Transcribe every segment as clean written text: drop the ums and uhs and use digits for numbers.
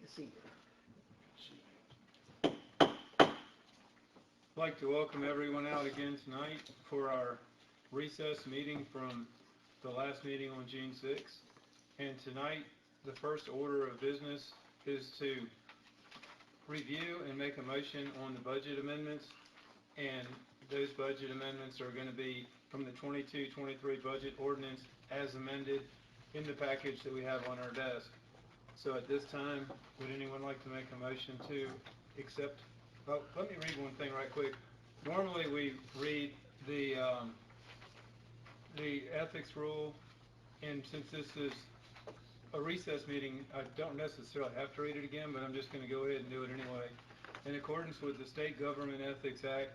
to see you. I'd like to welcome everyone out again tonight for our recess meeting from the last meeting on June 6th. And tonight, the first order of business is to review and make a motion on the budget amendments. And those budget amendments are going to be from the 22-23 budget ordinance as amended in the package that we have on our desk. So at this time, would anyone like to make a motion to accept? Well, let me read one thing right quick. Normally we read the ethics rule, and since this is a recess meeting, I don't necessarily have to read it again, but I'm just going to go ahead and do it anyway. In accordance with the State Government Ethics Act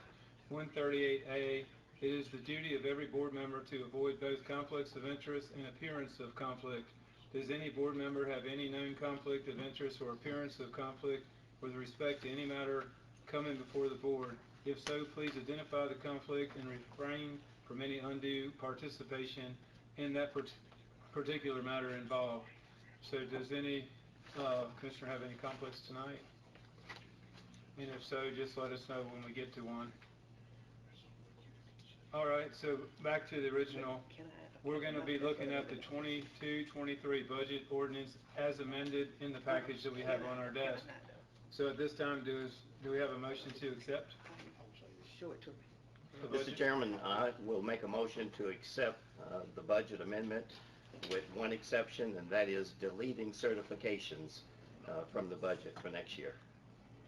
138A, it is the duty of every board member to avoid both conflicts of interest and appearance of conflict. Does any board member have any known conflict of interest or appearance of conflict with respect to any matter coming before the board? If so, please identify the conflict and refrain from any undue participation in that particular matter involved. So does any commissioner have any conflicts tonight? And if so, just let us know when we get to one. All right, so back to the original. We're going to be looking at the 22-23 budget ordinance as amended in the package that we have on our desk. So at this time, do we have a motion to accept? Show it to me. Mr. Chairman, I will make a motion to accept the budget amendment with one exception, and that is deleting certifications from the budget for next year.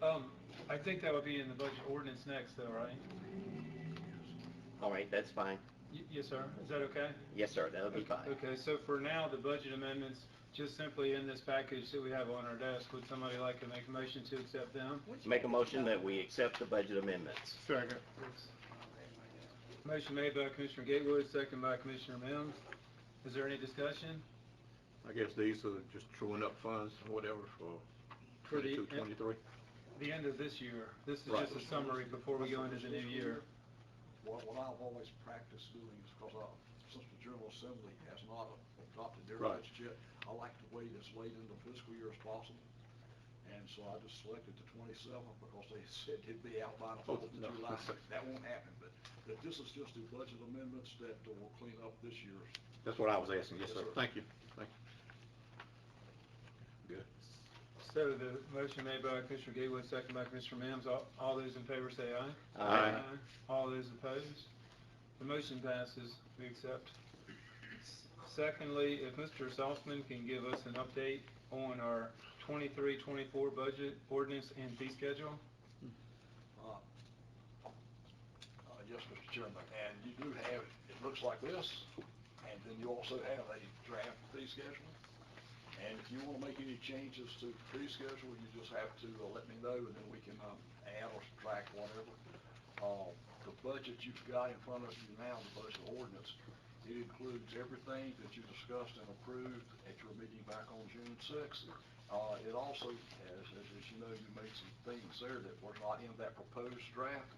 I think that would be in the budget ordinance next, though, right? All right, that's fine. Yes, sir. Is that okay? Yes, sir, that'll be fine. Okay, so for now, the budget amendments, just simply in this package that we have on our desk. Would somebody like to make a motion to accept them? Make a motion that we accept the budget amendments. Second. Motion made by Commissioner Gatewood, second by Commissioner Mims. Is there any discussion? I guess these are just truing up funds or whatever for For the 22-23. The end of this year. This is Right. just a summary before we go into the new year. What I've always practiced doing is because since the General Assembly has not adopted their Right. budget yet, I like to wait as late in the fiscal year as possible. And so I just selected the 27th because they said it'd be out by the 4th of no. July. That won't happen, but this is just the budget amendments that will clean up this year's. That's what I was asking. Yes, Yes, sir. sir. Thank you. Thank you. Good. So the motion made by Commissioner Gatewood, second by Commissioner Mims. All those in favor say aye. Aye. All those opposed? The motion passes. We accept. Secondly, if Mr. Saltzman can give us an update on our 23-24 budget ordinance and fee schedule. Yes, Mr. Chairman, and you do have, it looks like this, and then you also have a draft fee schedule. And if you want to make any changes to the fee schedule, you just have to let me know, and then we can add or subtract whatever. The budget you've got in front of you now, the budget ordinance, it includes everything that you discussed and approved at your meeting back on June 6th. It also, as you know, you made some things there that were not in that proposed draft,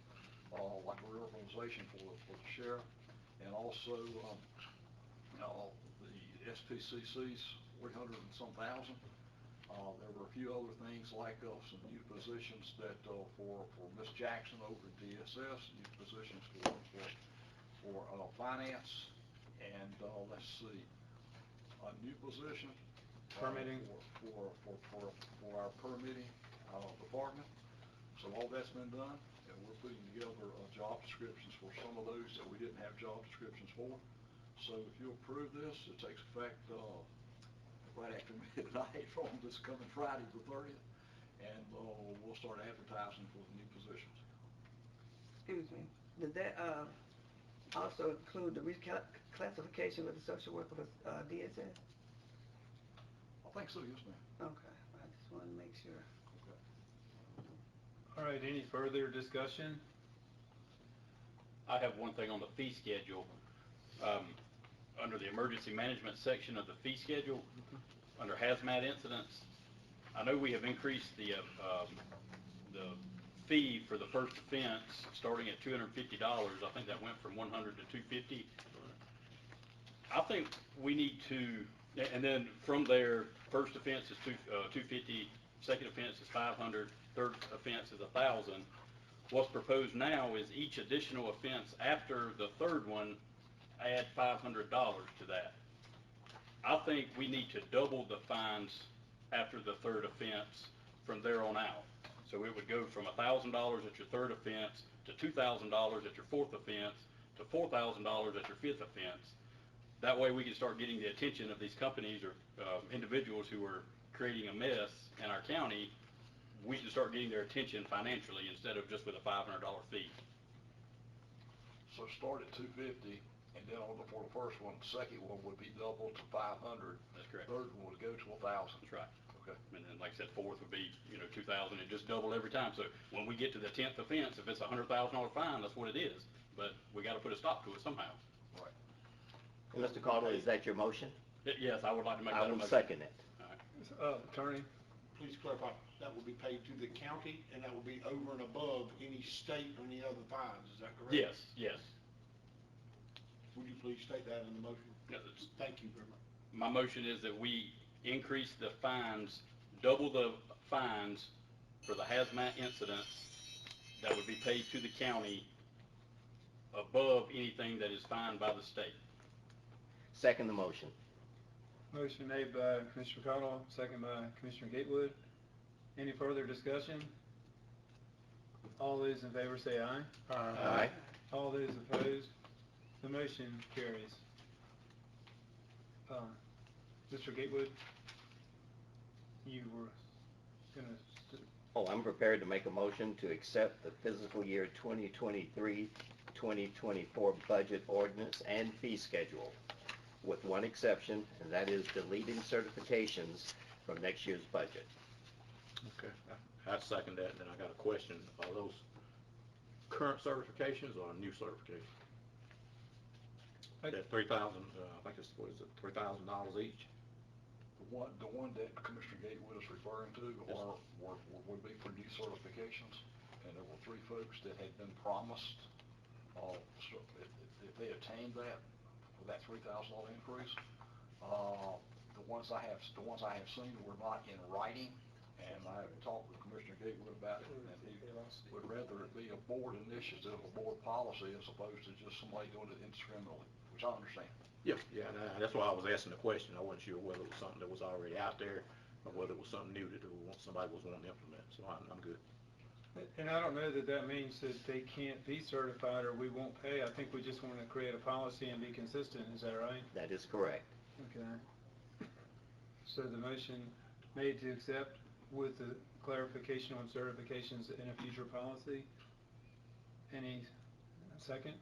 like a reorganization for the sheriff, and also the SPCC's 300 and some thousand. There were a few other things like some new positions that for Miss Jackson over at DSS, new positions for finance, and let's see, a new position Permitting. for our permitting department. So all that's been done, and we're putting together job descriptions for some of those that we didn't have job descriptions for. So if you approve this, it takes effect right after midnight from this coming Friday the 30th, and we'll start advertising for the new positions. Excuse me. Did that also include the reclassification of the social worker with DSS? I think so, yes, ma'am. Okay, I just wanted to make sure. Okay. All right, any further discussion? I have one thing on the fee schedule. Under the emergency management section of the fee schedule, under hazmat incidents, I know we have increased the fee for the first offense starting at $250. I think that went from 100 to 250. I think we need to, and then from there, first offense is 250, second offense is 500, third offense is 1,000. What's proposed now is each additional offense after the third one, add $500 to that. I think we need to double the fines after the third offense from there on out. So it would go from $1,000 at your third offense to $2,000 at your fourth offense to $4,000 at your fifth offense. That way we can start getting the attention of these companies or individuals who are creating a mess in our county. We can start getting their attention financially instead of just with a $500 fee. So start at 250, and then for the first one, the second one would be double to 500. That's correct. Third one would go to 1,000. That's right. Okay. And then, like I said, fourth would be, 2,000, and just double every time. So when we get to the 10th offense, if it's a $100,000 fine, that's what it is. But we gotta put a stop to it somehow. Right. And Mr. Caudle, is that your motion? Yes, I would like to make that I a will motion. second it. Attorney? Please clarify, that will be paid to the county, and that will be over and above any state or any other fines, is that correct? Yes. Would you please state that in the motion? Yeah, it's- Thank you very much. My motion is that we increase the fines, double the fines for the hazmat incidents that would be paid to the county above anything that is fined by the state. Second the motion. Motion made by Commissioner Cottle, second by Commissioner Gatewood. Any further discussion? All those in favor say aye. Aye. All those opposed, the motion carries. Mr. Gatewood, you were gonna, Oh, I'm prepared to make a motion to accept the fiscal year 2023-2024 budget ordinance and fee schedule, with one exception, and that is deleting certifications from next year's budget. Okay, I second that, and then I got a question. Are those current certifications or new certifications? That 3,000, I think it's, what is it, $3,000 each? The one that Commissioner Gatewood is referring to would be for new certifications, and there were 3 folks that had been promised, so if they attained that, for that $3,000 increase, the ones I have seen were not in writing, and I have talked with Commissioner Gatewood about it, and he would rather it be a board initiative, a board policy, as opposed to just somebody doing it indiscriminately, which I understand. Yeah, that's why I was asking the question. I wasn't sure whether it was something that was already out there or whether it was something new that somebody was wanting to implement, so I'm good. and I don't know that that means that they can't be certified or we won't pay. I think we just want to create a policy and be consistent, is that right? That is correct. Okay. So the motion made to accept with the clarification on certifications in a future policy. Any second?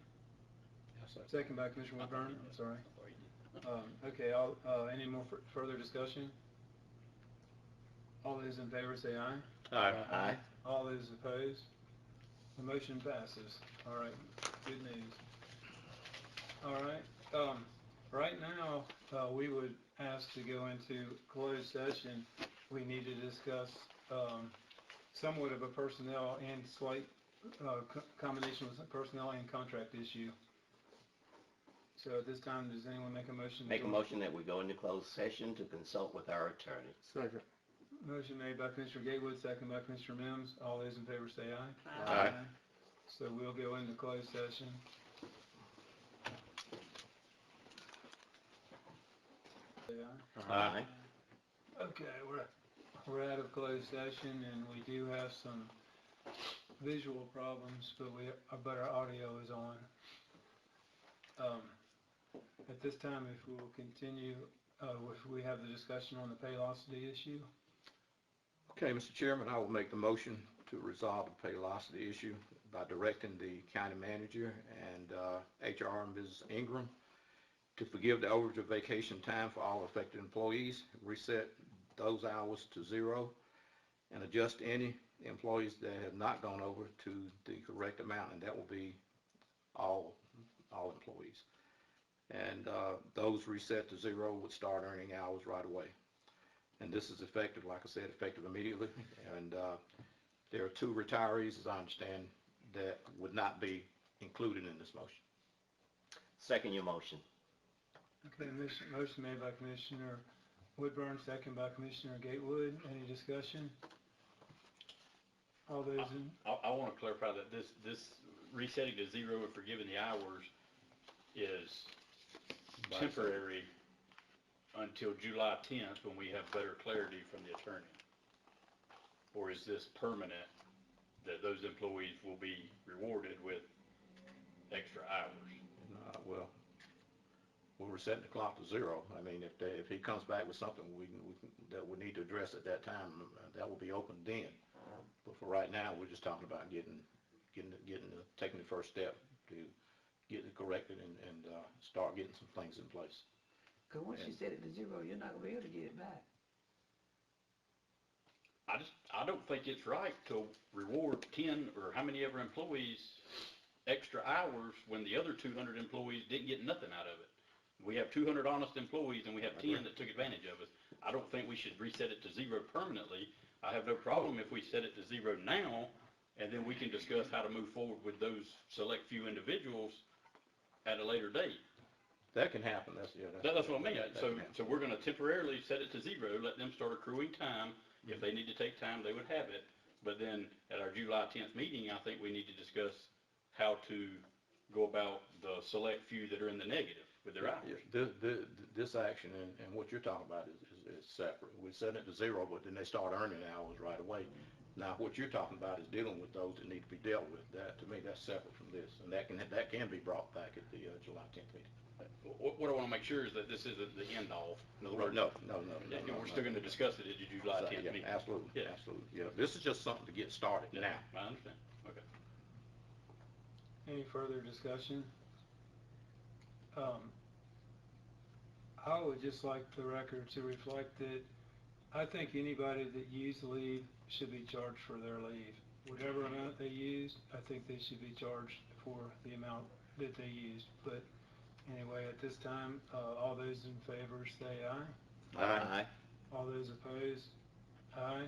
Second by Commissioner Woodburn, I'm sorry. Okay, any more further discussion? All those in favor say aye. Aye. All those opposed? The motion passes. All right, good news. All right, right now, we would ask to go into closed session. We need to discuss, somewhat of a personnel and slight, combination with personnel and contract issue. So at this time, does anyone make a motion? Make a motion that we go into closed session to consult with our attorney. Second. Motion made by Commissioner Gatewood, second by Commissioner Mims. All those in favor say aye. Aye. So we'll go into closed session. Say aye. Aye. Okay, we're out of closed session, and we do have some visual problems, but our audio is on. At this time, if we will continue, if we have the discussion on the Paylocity issue. Okay, Mr. Chairman, I will make the motion to resolve the Paylocity issue by directing the county manager and HR Ms. Ingram to forgive the overage of vacation time for all affected employees, reset those hours to 0, and adjust any employees that have not gone over to the correct amount, and that will be all employees. And those reset to 0 would start earning hours right away. And this is effective, like I said, effective immediately. And there are 2 retirees, as I understand, that would not be included in this motion. Second your motion. Okay, motion made by Commissioner Woodburn, second by Commissioner Gatewood. Any discussion? All those in, I want to clarify that this resetting to zero and forgiving the hours is temporary until July 10th, when we have better clarity from the attorney? Or is this permanent, that those employees will be rewarded with extra hours? Well, we're setting the clock to zero. I mean, if he comes back with something that we need to address at that time, that will be open then. But for right now, we're just talking about taking the first step to get it corrected and start getting some things in place. Cause once you set it to zero, you're not gonna be able to get it back. I don't think it's right to reward 10 or how many ever employees extra hours when the other 200 employees didn't get nothing out of it. We have 200 honest employees and we have 10 that took advantage of us. I don't think we should reset it to zero permanently. I have no problem if we set it to zero now, and then we can discuss how to move forward with those select few individuals at a later date. That can happen. That's What I mean. that So can happen. we're gonna temporarily set it to zero, let them start accruing time. If they need to take time, they would have it. But then at our July 10th meeting, I think we need to discuss how to go about the select few that are in the negative with their hours. Yeah, this action and what you're talking about is separate. We're setting it to zero, but then they start earning hours right away. Now, what you're talking about is dealing with those that need to be dealt with. That, to me, that's separate from this, and that can be brought back at the July 10th meeting. What I wanna make sure is that this isn't the end all. In other words, No. we're still gonna discuss it at the July 10th Yeah, meeting. absolutely, Yeah. absolutely. Yeah, this is just something to get started Yeah, now. I understand. Okay. any further discussion? I would just like the record to reflect that I think anybody that used leave should be charged for their leave. Whatever amount they used, I think they should be charged for the amount that they used. But anyway, at this time, all those in favor say aye. Aye. All those opposed, aye.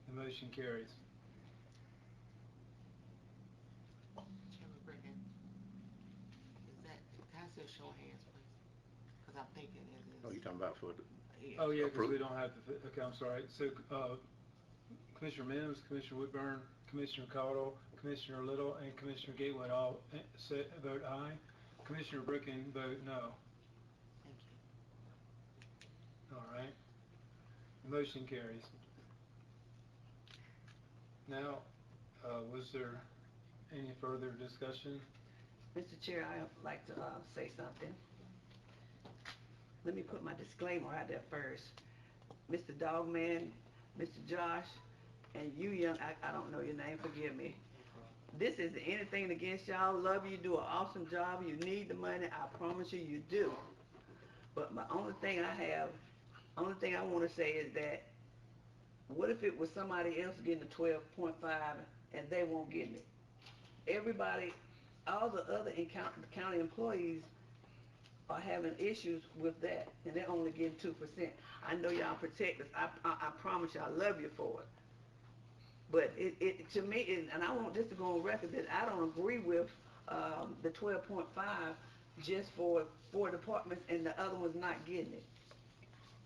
The motion carries. Chairman Bricken, is that, can I see a show of hands, please? Because I'm thinking it is. Oh, you're talking about for the, Yeah. Oh, yeah, because we Approved. don't have the, okay, I'm sorry. So, Commissioner Mims, Commissioner Whitburn, Commissioner Cottle, Commissioner Little, and Commissioner Gatewood all vote aye. Commissioner Bricken vote no. Thank you. All right. The motion carries. Now, was there any further discussion? Mr. Chair, I'd like to say something. Let me put my disclaimer out there first. Mr. Dogman, Mr. Josh, and you young, I don't know your name, forgive me. This isn't anything against y'all. Love you, do an awesome job. You need the money, I promise you, you do. But my only thing I want to say is that, what if it was somebody else getting the 12.5 and they won't get it? Everybody, all the other county employees are having issues with that, and they're only getting 2%. I know y'all protect us. I promise you, I love you for it. But it to me, and I want this to go on record, that I don't agree with the 12.5 just for 4 departments and the other ones not getting it.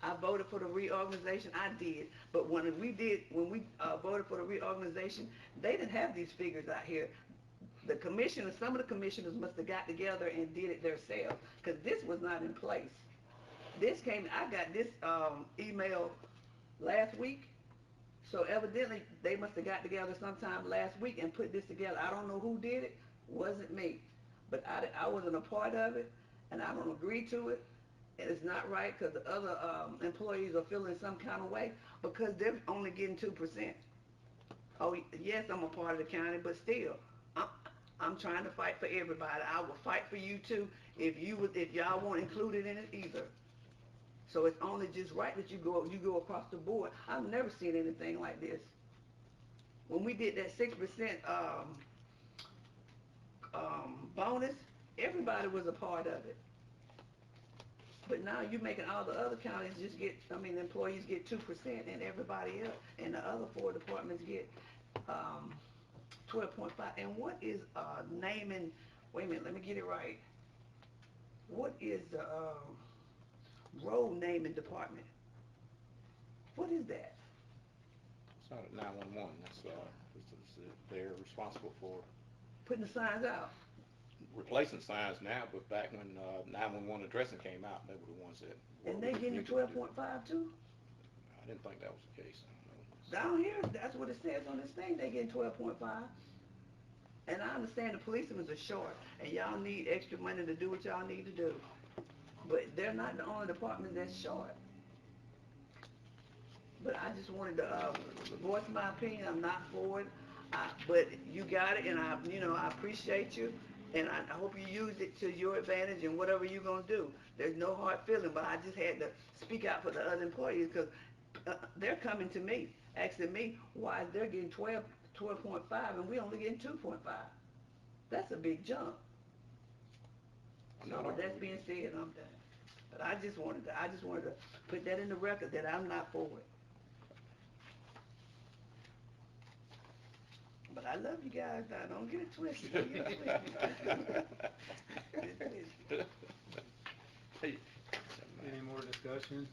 I voted for the reorganization, I did, but when we voted for the reorganization, they didn't have these figures out here. The commissioners, some of the commissioners must have got together and did it themselves, because this was not in place. I got this email last week, so evidently they must have got together sometime last week and put this together. I don't know who did it, wasn't me, but I wasn't a part of it, and I don't agree to it. And it's not right, because the other employees are feeling some kind of way because they're only getting 2%. Oh, yes, I'm a part of the county, but still, I'm trying to fight for everybody. I will fight for you too if y'all weren't included in it either. So it's only just right that you go across the board. I've never seen anything like this. When we did that 6% bonus, everybody was a part of it. But now you're making all the other counties employees get 2% and everybody else, and the other 4 departments get 12.5. And what is naming, wait a minute, let me get it right. What is the road naming department? What is that? not a 911, they're responsible for Putting the signs out. replacing signs now, but back when 911 addressing came out, they were the ones that. And were they getting the mutual to do it. 12.5 too? I didn't think that was the case. I don't know. Down here, that's what it says on this thing, they getting 12.5. And I understand the policemen are short, and y'all need extra money to do what y'all need to do. But they're not the only department that's short. But I just wanted to, voice my opinion, I'm not for it, but you got it, and I appreciate you, and I hope you use it to your advantage in whatever you're gonna do. There's no hard feeling, but I just had to speak out for the other employees, because they're coming to me, asking me why they're getting 12.5 and we only getting 2.5. That's a big jump. So with that being said, I'm done. But I just wanted to put that in the record that I'm not for it. But I love you guys now, don't get it twisted. Don't get it twisted. Any more discussion?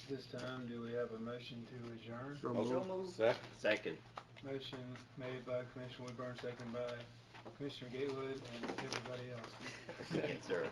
This time, do we have a motion to adjourn? So moved. Second. Motion made by Commissioner Woodburn, second by Commissioner Gatewood and everybody else. Yes, sir.